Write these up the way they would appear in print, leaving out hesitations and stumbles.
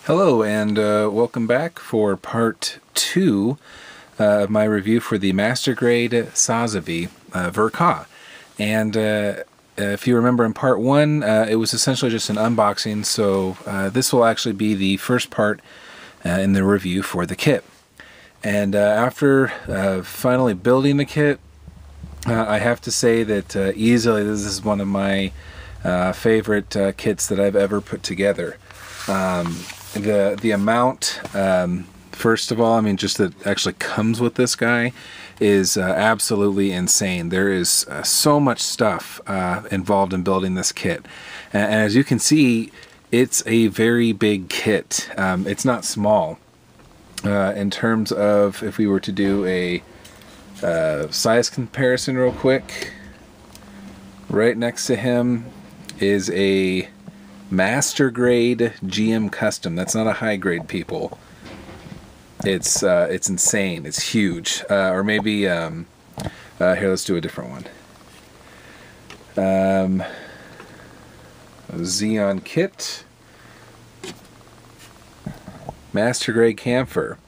Hello and welcome back for part 2 of my review for the Master Grade Sazabi Ver. And if you remember in part 1, it was essentially just an unboxing, so this will actually be the first part in the review for the kit. And after finally building the kit, I have to say that easily this is one of my favorite kits that I've ever put together. The amount, first of all, I mean, just that actually comes with this guy is absolutely insane. There is so much stuff involved in building this kit. And as you can see, it's a very big kit. It's not small. In terms of, if we were to do a size comparison real quick, right next to him is a Master Grade GM Custom. That's not a high grade, people. It's insane. It's huge. Or maybe here, let's do a different one. Xeon Kit, Master Grade Camphor.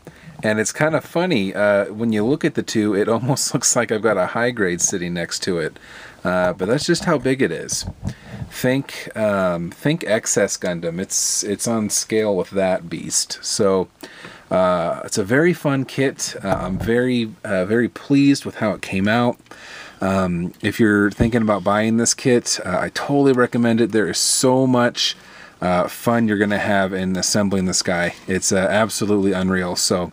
And it's kind of funny, when you look at the two, it almost looks like I've got a high grade sitting next to it. But that's just how big it is. Think XS Gundam. It's on scale with that beast. So it's a very fun kit. I'm very pleased with how it came out. If you're thinking about buying this kit, I totally recommend it. There is so much fun you're going to have in assembling this guy. It's absolutely unreal. So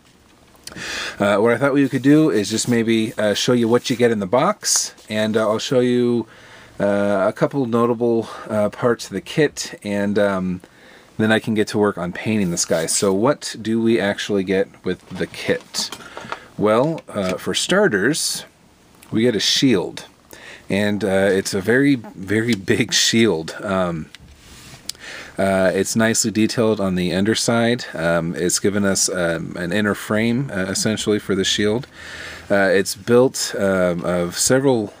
what I thought we could do is just maybe show you what you get in the box, and I'll show you a couple notable parts of the kit, and then I can get to work on painting this guy. So what do we actually get with the kit? Well, for starters, we get a shield, and it's a very big shield. It's nicely detailed on the underside. It's given us an inner frame, essentially, for the shield. It's built of several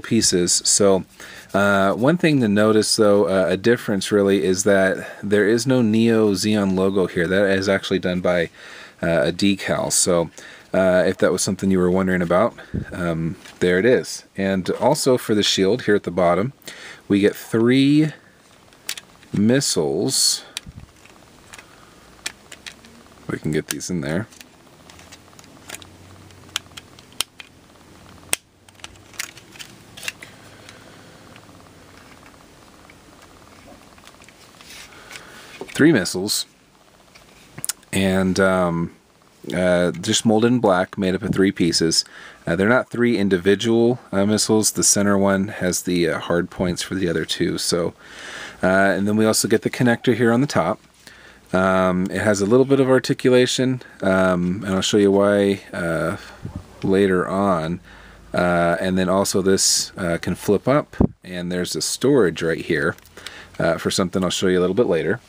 pieces. So one thing to notice, though, a difference really, is that there is no Neo Xeon logo here. That is actually done by a decal. So if that was something you were wondering about, there it is. And also for the shield, here at the bottom, we get 3 missiles. We can get these in there. Three missiles, and just molded in black, made up of 3 pieces. They're not 3 individual missiles. The center one has the hard points for the other 2. So, and then we also get the connector here on the top. It has a little bit of articulation, and I'll show you why later on. And then also this can flip up, and there's a storage right here for something I'll show you a little bit later.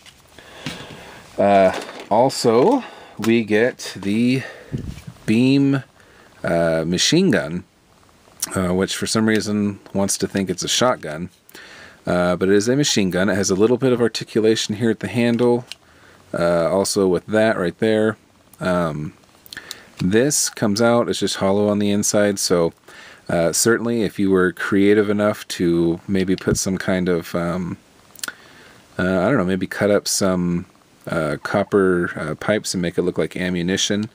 Also, we get the beam machine gun, which for some reason wants to think it's a shotgun, but it is a machine gun. It has a little bit of articulation here at the handle, also with that right there. This comes out, it's just hollow on the inside, so certainly if you were creative enough to maybe put some kind of, I don't know, maybe cut up some copper pipes and make it look like ammunition,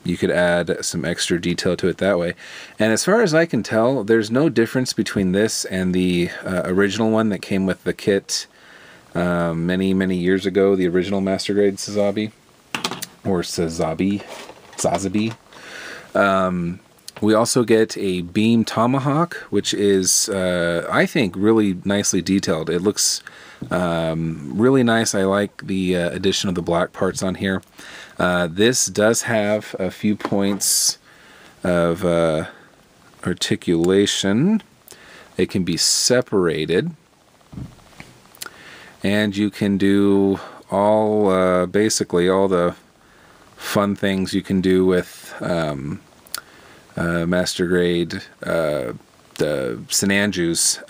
you could add some extra detail to it that way. And as far as I can tell, there's no difference between this and the original one that came with the kit many years ago, the original Master Grade Sazabi, or Sazabi. We also get a beam tomahawk, which is, I think, really nicely detailed. It looks really nice. I like the addition of the black parts on here. This does have a few points of articulation. It can be separated, and you can do all basically all the fun things you can do with Master Grade the Sinanju's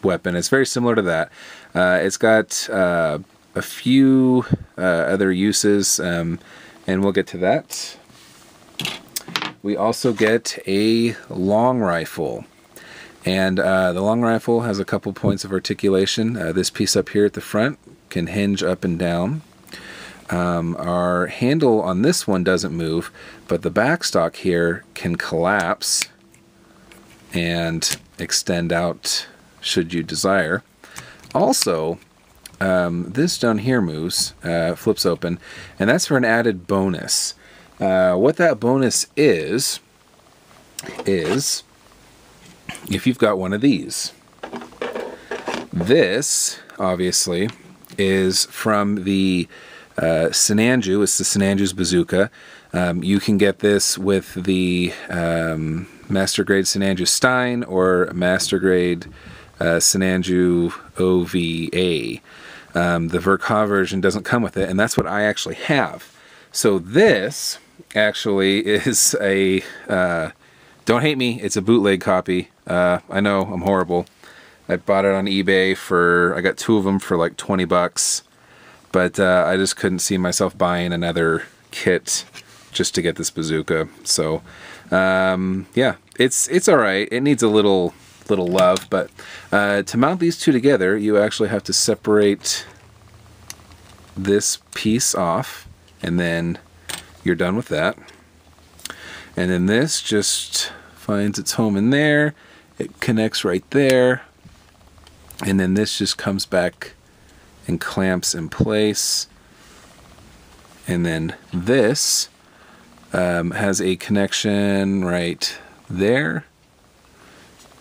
weapon. It's very similar to that. It's got a a few other uses, and we'll get to that. We also get a long rifle. And the long rifle has a couple points of articulation. This piece up here at the front can hinge up and down. Our handle on this one doesn't move, but the backstock here can collapse and extend out should you desire. Also, this down here moves, flips open, and that's for an added bonus. What that bonus is if you've got one of these. This, obviously, is from the Sinanju. It's the Sinanju's bazooka. You can get this with the Master Grade Sinanju Stein or Master Grade Sinanju OVA. The Verka version doesn't come with it, and that's what I actually have. So this actually is a... don't hate me, it's a bootleg copy. I know, I'm horrible. I bought it on eBay for... I got 2 of them for like 20 bucks. But I just couldn't see myself buying another kit just to get this bazooka. So, yeah, it's alright. It needs a little love, but to mount these two together, you actually have to separate this piece off, and then you're done with that. And then this just finds its home in there. It connects right there. And then this just comes back and clamps in place. And then this has a connection right there.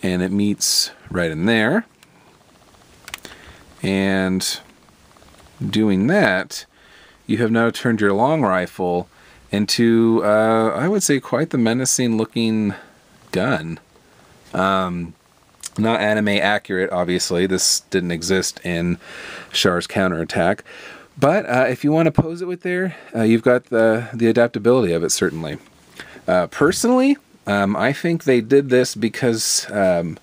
And it meets right in there. And doing that, you have now turned your long rifle into, I would say, quite the menacing looking gun. Not anime accurate, obviously. This didn't exist in Char's Counterattack. But if you want to pose it with there, you've got the adaptability of it, certainly. Personally, I think they did this because a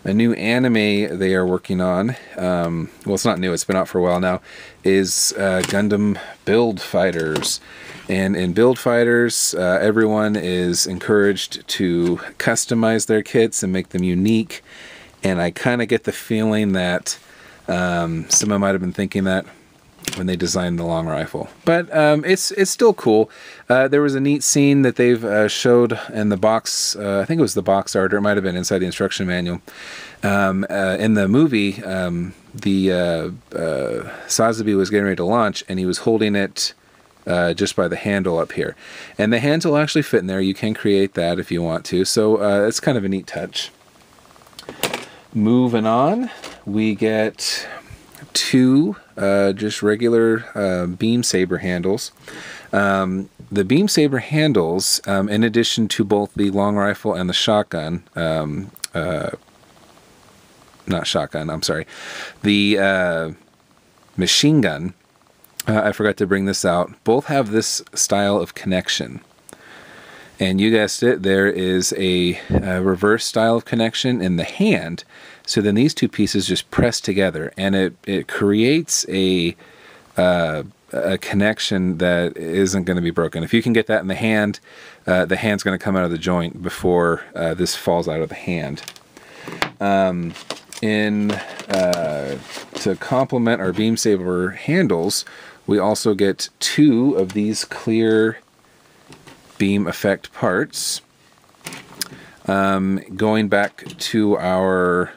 new anime they are working on, well, it's not new, it's been out for a while now, is Gundam Build Fighters. And in Build Fighters, everyone is encouraged to customize their kits and make them unique. And I kind of get the feeling that someone might have been thinking that when they designed the long rifle. But it's still cool. There was a neat scene that they've showed in the box, I think it was the box art, or it might have been inside the instruction manual. In the movie, the Sazabi was getting ready to launch, and he was holding it just by the handle up here. And the handle actually fit in there. You can create that if you want to. So it's kind of a neat touch. Moving on, we get 2 just regular beam saber handles. The beam saber handles, in addition to both the long rifle and the shotgun, not shotgun, I'm sorry, the machine gun, I forgot to bring this out, both have this style of connection. And you guessed it, there is a reverse style of connection in the hand. So then these 2 pieces just press together, and it creates a connection that isn't going to be broken. If you can get that in the hand's going to come out of the joint before this falls out of the hand. To complement our beam saber handles, we also get 2 of these clear beam effect parts. Going back to our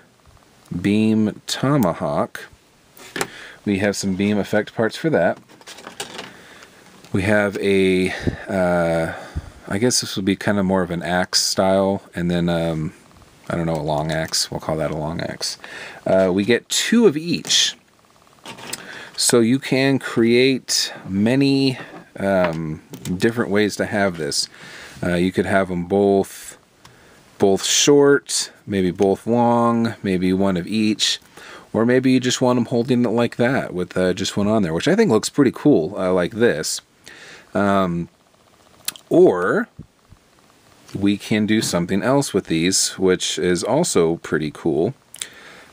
beam tomahawk, we have some beam effect parts for that. We have a, I guess this would be kind of more of an axe style, and then, I don't know, a long axe. We'll call that a long axe. We get 2 of each. So you can create many different ways to have this. You could have them both short, maybe both long, maybe one of each, or maybe you just want them holding it like that with just one on there, which I think looks pretty cool, like this. Or we can do something else with these, which is also pretty cool.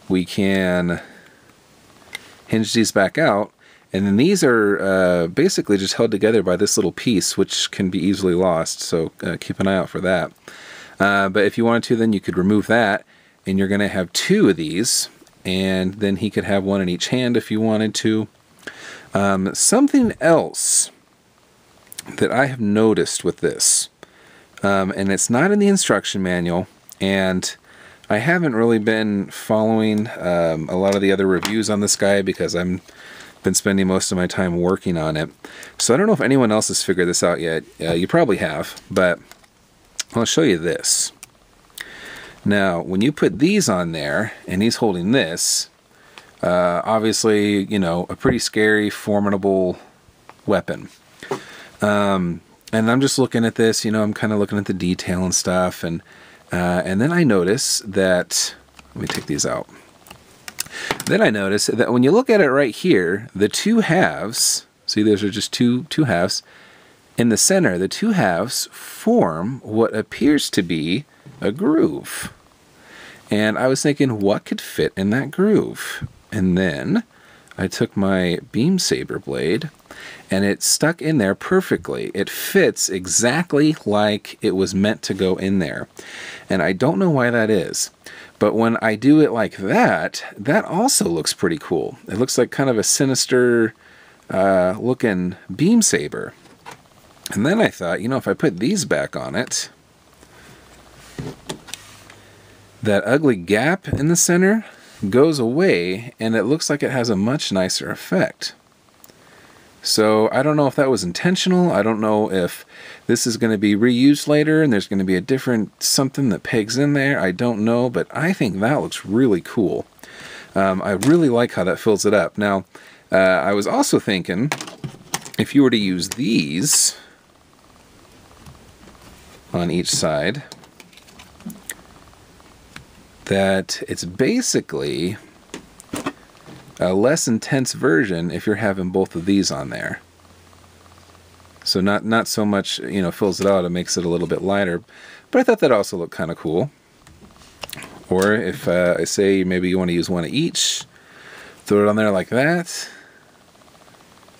We can hinge these back out, And then these are basically just held together by this little piece, which can be easily lost, so keep an eye out for that. But if you wanted to, then you could remove that, and you're going to have 2 of these, and then he could have 1 in each hand if you wanted to. Something else that I have noticed with this, and it's not in the instruction manual, and I haven't really been following a lot of the other reviews on this guy because I've been spending most of my time working on it. So I don't know if anyone else has figured this out yet. You probably have, but I'll show you this. Now, when you put these on there, and he's holding this, obviously, you know, a pretty scary, formidable weapon. And I'm just looking at this, you know, I'm kind of looking at the detail and stuff, and then I notice that, let me take these out. Then I notice that when you look at it right here, the 2 halves, see those are just two halves, in the center, the 2 halves form what appears to be a groove. And I was thinking, what could fit in that groove? And then I took my beam saber blade, and it stuck in there perfectly. It fits exactly like it was meant to go in there. And I don't know why that is. But when I do it like that, that also looks pretty cool. It looks like kind of a sinister looking beam saber. And then I thought, you know, if I put these back on it, that ugly gap in the center goes away, and it looks like it has a much nicer effect. So I don't know if that was intentional. I don't know if this is going to be reused later and there's going to be a different something that pegs in there. I don't know, but I think that looks really cool. I really like how that fills it up. Now, I was also thinking, if you were to use these on each side, that it's basically a less intense version if you're having both of these on there. So not so much, you know, fills it out, it makes it a little bit lighter. But I thought that also looked kind of cool. Or if I say maybe you want to use 1 of each, throw it on there like that.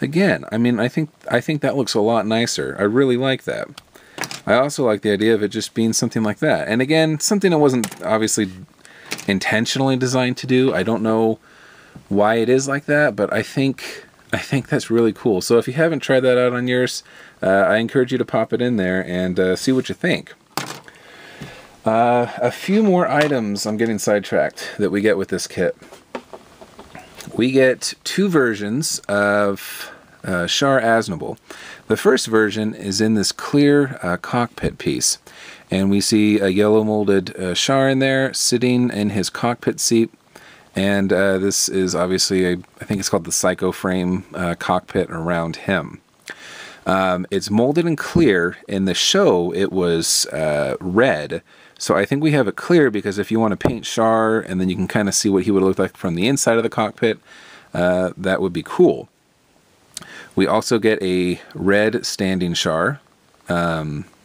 Again, I mean, I think that looks a lot nicer. I really like that. I also like the idea of it just being something like that. And again, something that wasn't obviously intentionally designed to do. I don't know why it is like that, but I think that's really cool. So if you haven't tried that out on yours, I encourage you to pop it in there and see what you think. A few more items, I'm getting sidetracked, that we get with this kit. We get 2 versions of Char Aznable. The first version is in this clear cockpit piece, and we see a yellow molded Char in there sitting in his cockpit seat. And this is obviously I think it's called the Psycho Frame cockpit around him. It's molded in clear. In the show, it was red. So I think we have it clear because if you want to paint Char and then you can kind of see what he would look like from the inside of the cockpit, that would be cool. We also get a red standing Char,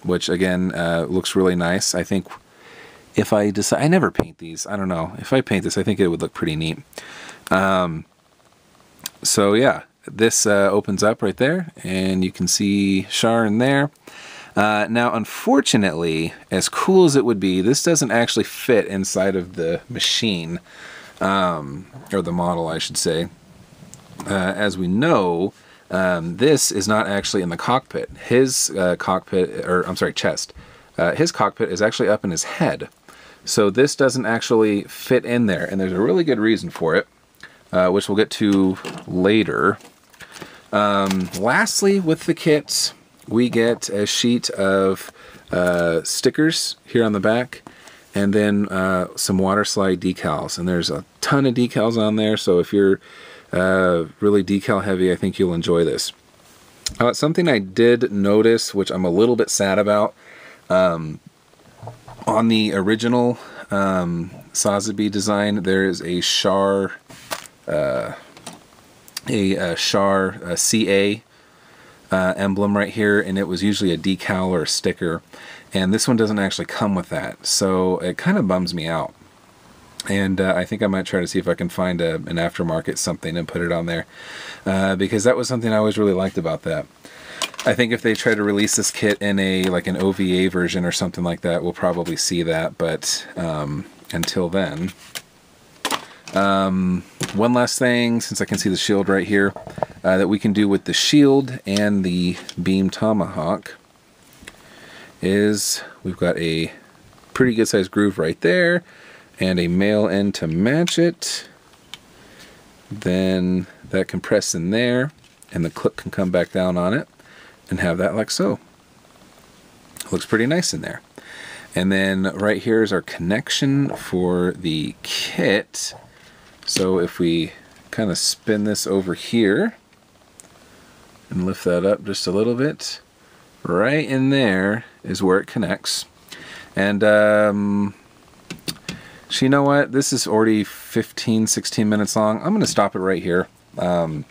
which again looks really nice. I think if I decide, I never paint these. I don't know. If I paint this, I think it would look pretty neat. So yeah, this opens up right there, and you can see Char in there. Now, unfortunately, as cool as it would be, this doesn't actually fit inside of the machine, or the model, I should say. As we know, this is not actually in the cockpit. His cockpit, or I'm sorry, chest. His cockpit is actually up in his head. So this doesn't actually fit in there, and there's a really good reason for it, which we'll get to later. Lastly, with the kit, we get a sheet of stickers here on the back, and then some water slide decals. And there's a ton of decals on there, so if you're really decal heavy, I think you'll enjoy this. Something I did notice, which I'm a little bit sad about, on the original Sazabi design, there is a Char, CA emblem right here, and it was usually a decal or a sticker, and this one doesn't actually come with that, so it kind of bums me out. And I think I might try to see if I can find an aftermarket something and put it on there, because that was something I always really liked about that. I think if they try to release this kit in like an OVA version or something like that, we'll probably see that. But until then, one last thing, since I can see the shield right here, that we can do with the shield and the beam tomahawk is we've got a pretty good sized groove right there and a male end to match it. Then that can press in there and the clip can come back down on it and have that like so. Looks pretty nice in there. And then right here is our connection for the kit. So if we kind of spin this over here and lift that up just a little bit, right in there is where it connects. And so you know what, this is already 15-16 minutes long. I'm gonna stop it right here, and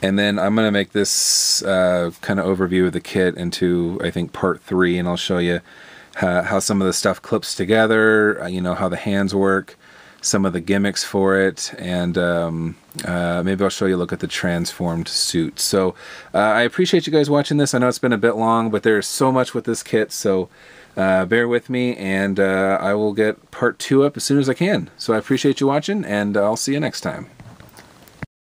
then I'm gonna make this kind of overview of the kit into, I think, part 3, and I'll show you how some of the stuff clips together, you know, how the hands work, some of the gimmicks for it, and maybe I'll show you a look at the transformed suit. So I appreciate you guys watching this. I know it's been a bit long, but there's so much with this kit, so bear with me, and I will get part 2 up as soon as I can. So I appreciate you watching, and I'll see you next time.